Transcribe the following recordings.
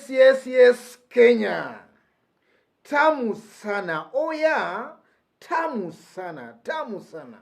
Yes, Kenya. Tamu sana. Oh yeah, tamu sana, tamu sana.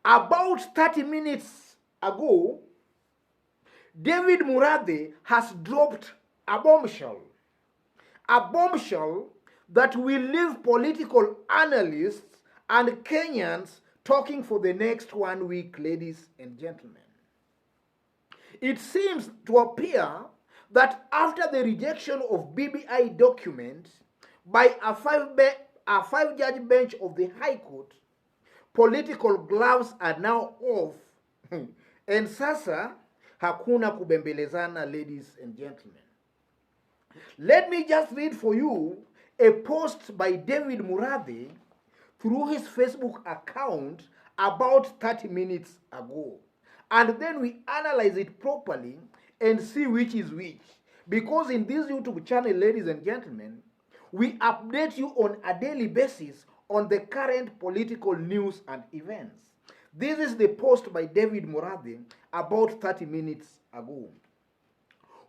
About 30 minutes ago, David Murathe has dropped a bombshell. A bombshell that will leave political analysts and Kenyans talking for the next 1 week, ladies and gentlemen. It seems to appear that after the rejection of BBI documents by a five-judge bench of the High Court, political gloves are now off. And sasa, hakuna kubembelezana, ladies and gentlemen. Let me just read for you a post by David Murathe through his Facebook account about 30 minutes ago. And then we analyze it properly and see which is which. Because in this YouTube channel, ladies and gentlemen, we update you on a daily basis on the current political news and events. This is the post by David Murathe about 30 minutes ago.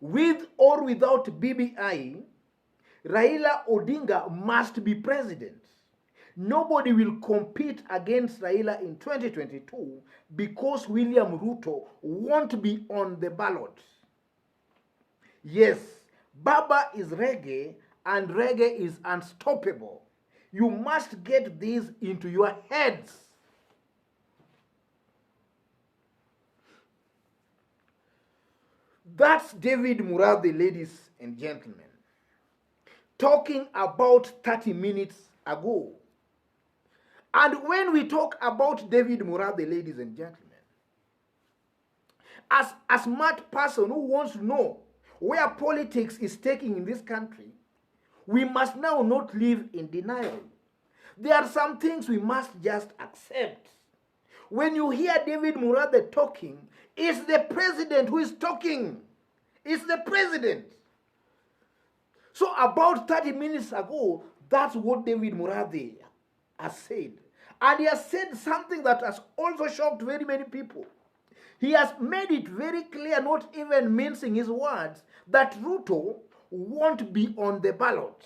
With or without BBI, Raila Odinga must be president. Nobody will compete against Raila in 2022 because William Ruto won't be on the ballot. Yes, Baba is reggae and reggae is unstoppable. You must get this into your heads. That's David Murathe, ladies and gentlemen, talking about 30 minutes ago. And when we talk about David Murathe, ladies and gentlemen, as a smart person who wants to know where politics is taking in this country, we must now not live in denial. There are some things we must just accept. When you hear David Murathe talking, it's the president who is talking. It's the president. So about 30 minutes ago, that's what David Murathe has said. And he has said something that has also shocked very many people. He has made it very clear, not even mincing his words, that Ruto won't be on the ballot.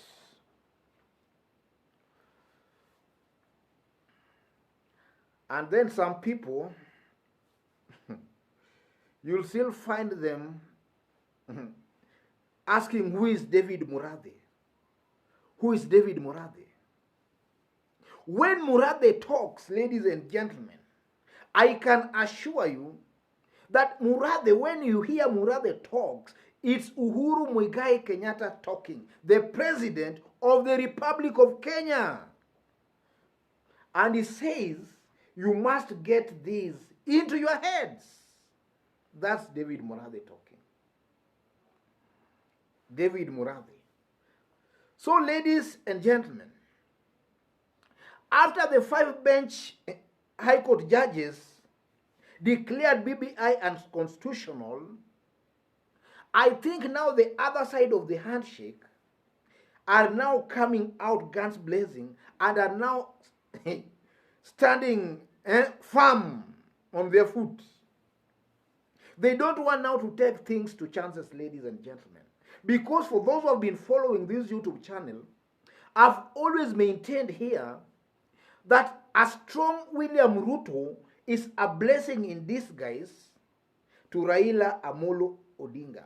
And then some people, you'll still find them asking, who is David Murathe? Who is David Murathe? When Murathe talks, ladies and gentlemen, I can assure you that Murathe, when you hear Murathe talks, it's Uhuru Muigai Kenyatta talking, the president of the Republic of Kenya. And he says, you must get these into your heads. That's David Murathe talking. David Murathe. So, ladies and gentlemen, after the 5-bench High Court judges declared BBI unconstitutional, I think now the other side of the handshake are now coming out guns blazing and are now standing firm on their foot. They don't want now to take things to chances, ladies and gentlemen. Because for those who have been following this YouTube channel, I've always maintained here that a strong William Ruto is a blessing in disguise to Raila Amolo Odinga.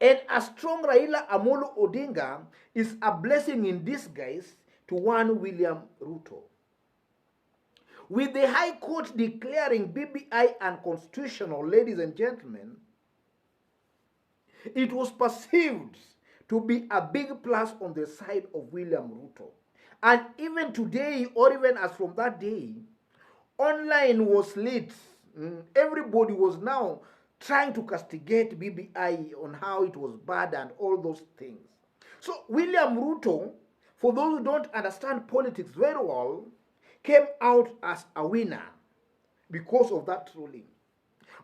And a strong Raila Amolo Odinga is a blessing in disguise to one William Ruto. With the High Court declaring BBI unconstitutional, ladies and gentlemen, it was perceived to be a big plus on the side of William Ruto. And even today, or even as from that day, online was lit. Everybody was now trying to castigate BBI on how it was bad and all those things. So William Ruto, for those who don't understand politics very well, came out as a winner because of that ruling.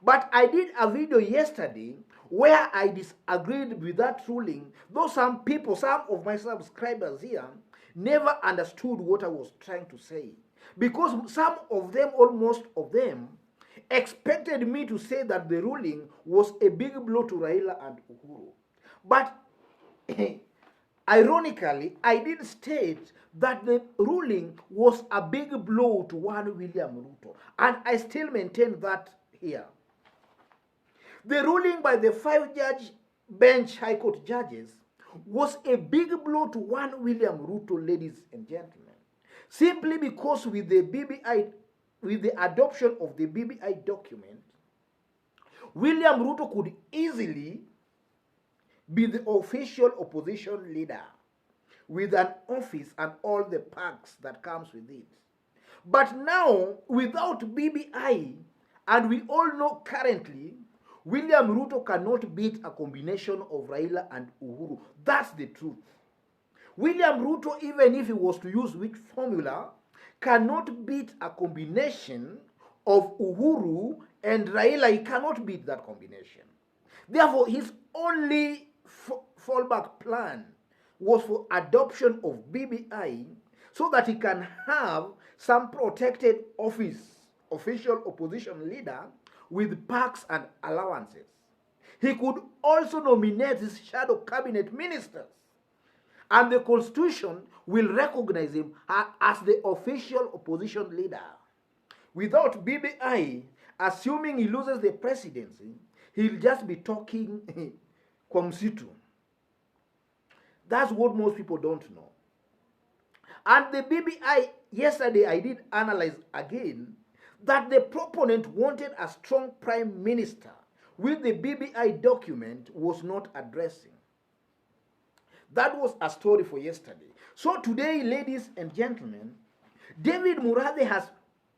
But I did a video yesterday where I disagreed with that ruling, though some people, some of my subscribers here, never understood what I was trying to say. Because some of them, almost of them, expected me to say that the ruling was a big blow to Raila and Uhuru. But ironically, I did state that the ruling was a big blow to one William Ruto. And I still maintain that here. The ruling by the 5-judge bench High Court judges was a big blow to one William Ruto, ladies and gentlemen, simply because with the adoption of the BBI document, William Ruto could easily be the official opposition leader with an office and all the perks that comes with it. But now, without BBI, and we all know currently, William Ruto cannot beat a combination of Raila and Uhuru. That's the truth. William Ruto, even if he was to use which formula, cannot beat a combination of Uhuru and Raila. He cannot beat that combination. Therefore, his only fallback plan was for adoption of BBI so that he can have some protected office, official opposition leader, with perks and allowances. He could also nominate his shadow cabinet ministers, and the constitution will recognize him as the official opposition leader. Without BBI, assuming he loses the presidency, he'll just be talking kwa msitu. That's what most people don't know. And the BBI, yesterday I did analyze again that the proponent wanted a strong prime minister, which the BBI document was not addressing. That was a story for yesterday. So today, ladies and gentlemen, David Murathe has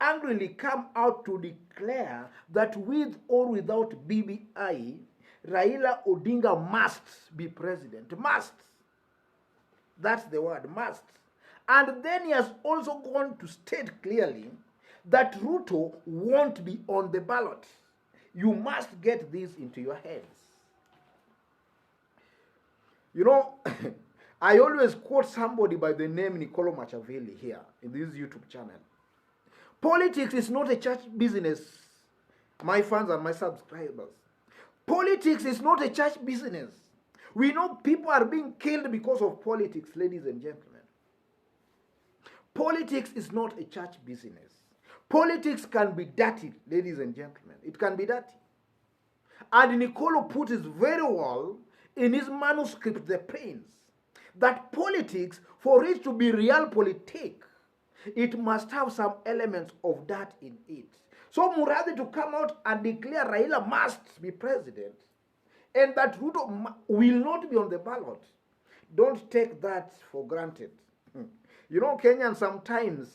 angrily come out to declare that with or without BBI, Raila Odinga must be president. Must. That's the word, must. And then he has also gone to state clearly that Ruto won't be on the ballot. You must get this into your heads. You know, I always quote somebody by the name Nicolo Machiavelli here in this YouTube channel. Politics is not a church business, my fans and my subscribers. Politics is not a church business. We know people are being killed because of politics, ladies and gentlemen. Politics is not a church business. Politics can be dirty, ladies and gentlemen. It can be dirty. And Nicolo put it very well in his manuscript, The Prince, that politics, for it to be realpolitik, it must have some elements of that in it. So Murathe to come out and declare Raila must be president and that Ruto will not be on the ballot, don't take that for granted. You know, Kenyans sometimes,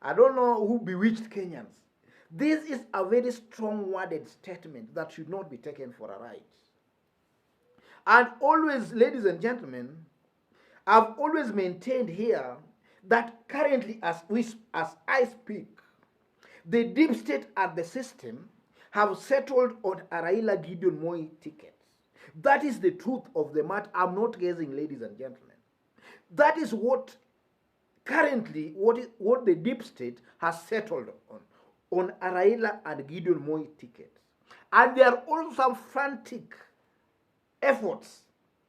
I don't know who bewitched Kenyans. This is a very strong-worded statement that should not be taken for a ride. And always, ladies and gentlemen, I've always maintained here that currently, as I speak, the deep state and the system have settled on a Raila Gideon Moi ticket. That is the truth of the matter. I'm not guessing, ladies and gentlemen. That is what currently, what the deep state has settled on a Raila and Gideon Moi ticket. And there are also some frantic efforts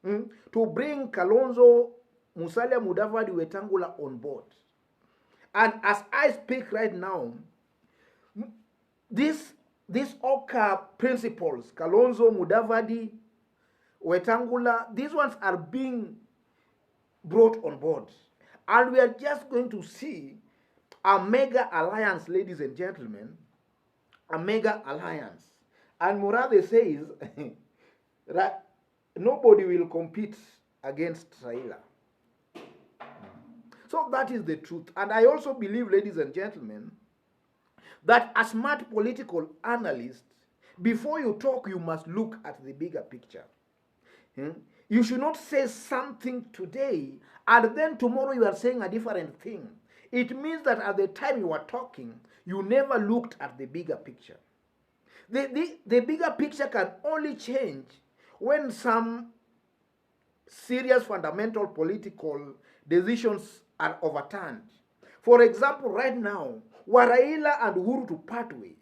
to bring Kalonzo Musalia Mudavadi Wetangula on board. And as I speak right now, these OCA principles, Kalonzo, Mudavadi, Wetangula, these ones are being brought on board. And we are just going to see a mega alliance, ladies and gentlemen, a mega alliance. And Murathe says that nobody will compete against Raila. So that is the truth. And I also believe, ladies and gentlemen, that as smart political analyst, before you talk, you must look at the bigger picture. You should not say something today and then tomorrow you are saying a different thing. It means that at the time you are talking, you never looked at the bigger picture. The bigger picture can only change when some serious fundamental political decisions are overturned. For example, right now, were Raila and Uhuru to part ways,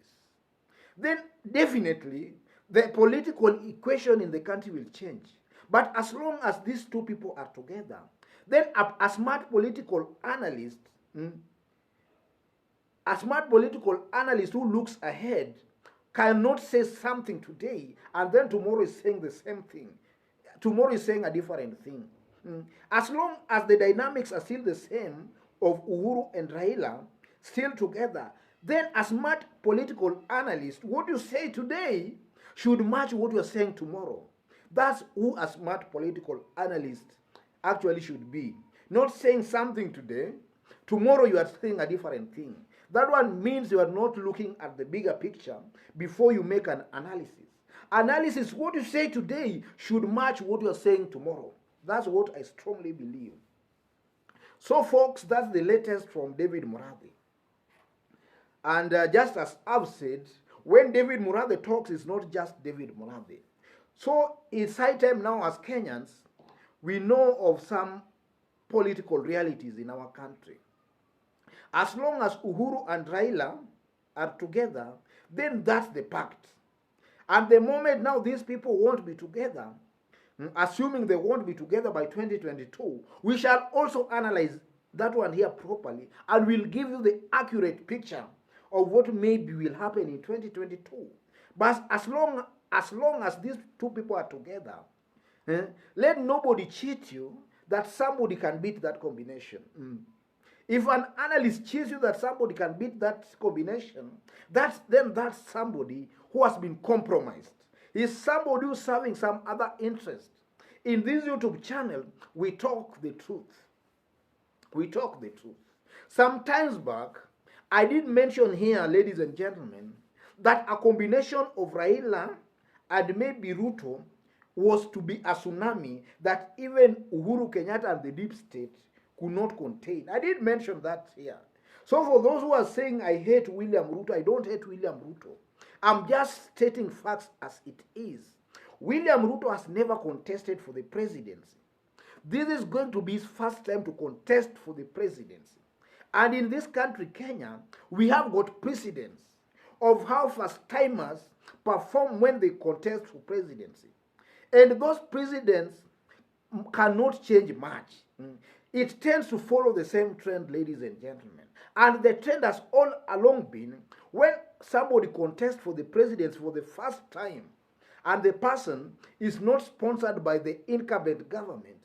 then definitely the political equation in the country will change. But as long as these two people are together, then a smart political analyst, a smart political analyst who looks ahead cannot say something today and then tomorrow is saying the same thing. Tomorrow is saying a different thing. As long as the dynamics are still the same of Uhuru and Raila still together, then a smart political analyst, what you say today should match what you're saying tomorrow. That's who a smart political analyst actually should be. Not saying something today, tomorrow you are saying a different thing. That one means you are not looking at the bigger picture before you make an analysis. Analysis, what you say today should match what you are saying tomorrow. That's what I strongly believe. So folks, that's the latest from David Murathe. And just as I've said, when David Murathe talks, it's not just David Murathe. So it's high time now as Kenyans, we know of some political realities in our country. As long as Uhuru and Raila are together, then that's the pact. And the moment now these people won't be together, assuming they won't be together by 2022, we shall also analyze that one here properly and we'll give you the accurate picture of what maybe will happen in 2022. But as long as these two people are together, let nobody cheat you that somebody can beat that combination. If an analyst cheats you that somebody can beat that combination, that's somebody who has been compromised. He's somebody who's serving some other interest. In this YouTube channel, we talk the truth. We talk the truth. Some times back, I did mention here, ladies and gentlemen, that a combination of Raila and maybe Ruto was to be a tsunami that even Uhuru Kenyatta and the deep state could not contain. I did mention that here. So for those who are saying I hate William Ruto, I don't hate William Ruto. I'm just stating facts as it is. William Ruto has never contested for the presidency. This is going to be his first time to contest for the presidency. And in this country, Kenya, we have got precedents of how first-timers perform when they contest for presidency. And those precedents cannot change much. It tends to follow the same trend, ladies and gentlemen. And the trend has all along been when somebody contests for the presidency for the first time and the person is not sponsored by the incumbent government,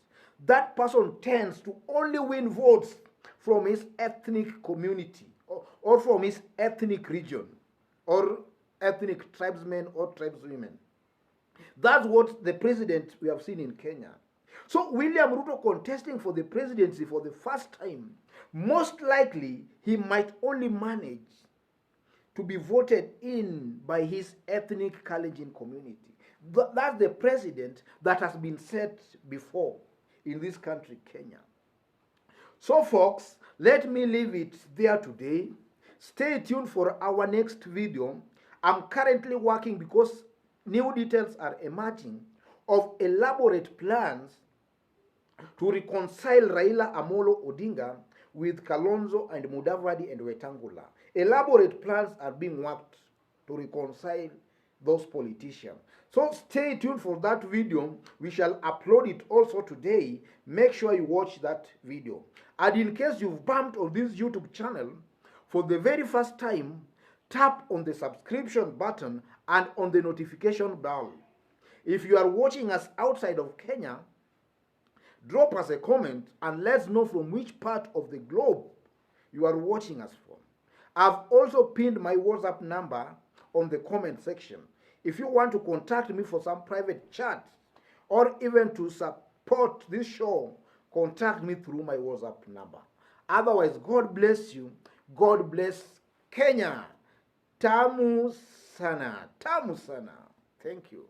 that person tends to only win votes from his ethnic community or from his ethnic region or ethnic tribesmen or tribeswomen. That's what the president we have seen in Kenya. So William Ruto contesting for the presidency for the first time, most likely he might only manage to be voted in by his ethnic Kalenjin community. That's the precedent that has been set before in this country, Kenya. So folks, let me leave it there today. Stay tuned for our next video. I'm currently working because new details are emerging of elaborate plans to reconcile Raila Amolo Odinga with Kalonzo and Mudavadi and Wetangula. Elaborate plans are being worked to reconcile those politicians. So stay tuned for that video. We shall upload it also today. Make sure you watch that video. And in case you've bumped on this YouTube channel for the very first time, tap on the subscription button and on the notification bell. If you are watching us outside of Kenya, drop us a comment and let's know from which part of the globe you are watching us from. I've also pinned my WhatsApp number on the comment section. If you want to contact me for some private chat or even to support this show, contact me through my WhatsApp number. Otherwise, God bless you. God bless Kenya. Tamu sana. Tamu sana. Thank you.